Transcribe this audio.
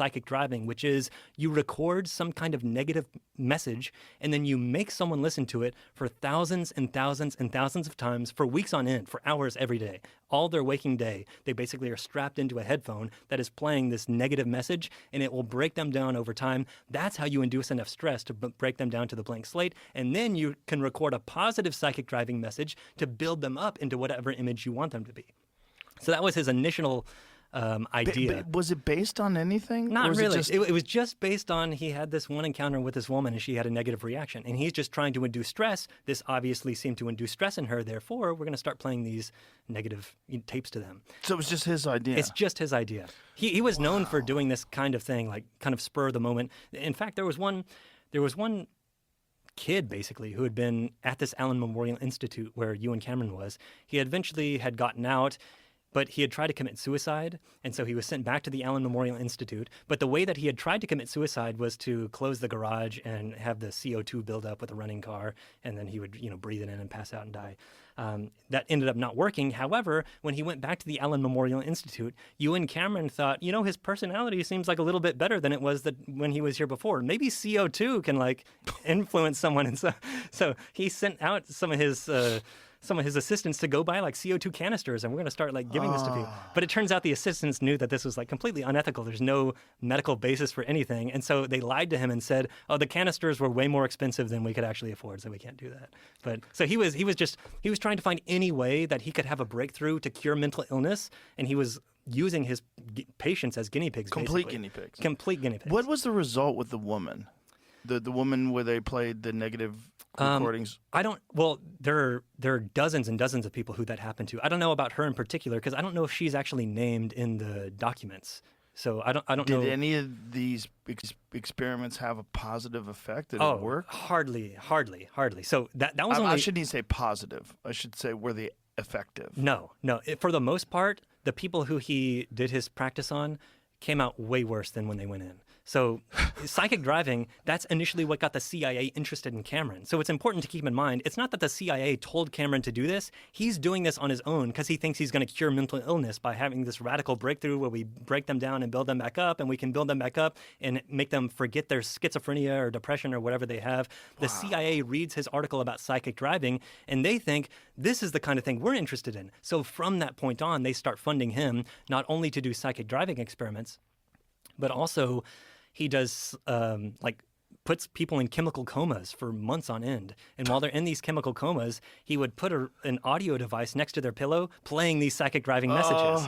psychic driving, which is you record some kind of negative message and then you make someone listen to it for thousands and thousands and thousands of times for weeks on end, for hours every day. All their waking day, they basically are strapped into a headphone that is playing this negative message, and it will break them down over time. That's how you induce enough stress to break them down to the blank slate. And then you can record a positive psychic driving message to build them up into whatever image you want them to be. So that was his initial idea. Was it based on anything? Not really. It was just based on he had this one encounter with this woman and she had a negative reaction. And he's just trying to induce stress. This obviously seemed to induce stress in her. Therefore, we're going to start playing these negative tapes to them. So it was just his idea? It's just his idea. He was known for doing this kind of thing, like kind of spur of the moment. In fact, there was one kid, basically, who had been at this Allen Memorial Institute where Ewan Cameron was. He eventually had gotten out, but he had tried to commit suicide, and so he was sent back to the Allen Memorial Institute. But the way that he had tried to commit suicide was to close the garage and have the CO2 build up with a running car, and then he would, breathe it in and pass out and die. That ended up not working. However, when he went back to the Allen Memorial Institute, Ewan Cameron thought, his personality seems like a little bit better than it was when he was here before. Maybe CO2 can influence someone, and so he sent out some of his assistants to go buy CO2 canisters, and we're going to start giving this to people. But it turns out the assistants knew that this was completely unethical. There's no medical basis for anything. And so they lied to him and said, the canisters were way more expensive than we could actually afford, so we can't do that. But so he was trying to find any way that he could have a breakthrough to cure mental illness, and he was using his patients as guinea pigs. Complete basically. guinea pigs. Complete guinea pigs. What was the result with the woman? The woman where they played the negative recordings? There are dozens and dozens of people who that happened to. I don't know about her in particular because I don't know if she's actually named in the documents. So I don't know. Did any of these experiments have a positive effect? Did it work? Hardly. So that was only. I shouldn't even say positive. I should say were they effective? No. For the most part, the people who he did his practice on came out way worse than when they went in. So psychic driving, that's initially what got the CIA interested in Cameron. So it's important to keep in mind, it's not that the CIA told Cameron to do this. He's doing this on his own because he thinks he's going to cure mental illness by having this radical breakthrough where we break them down and build them back up, and we can build them back up and make them forget their schizophrenia or depression or whatever they have. The CIA reads his article about psychic driving, and they think this is the kind of thing we're interested in. So from that point on, they start funding him not only to do psychic driving experiments, but also he does puts people in chemical comas for months on end. And while they're in these chemical comas, he would put an audio device next to their pillow playing these psychic driving messages.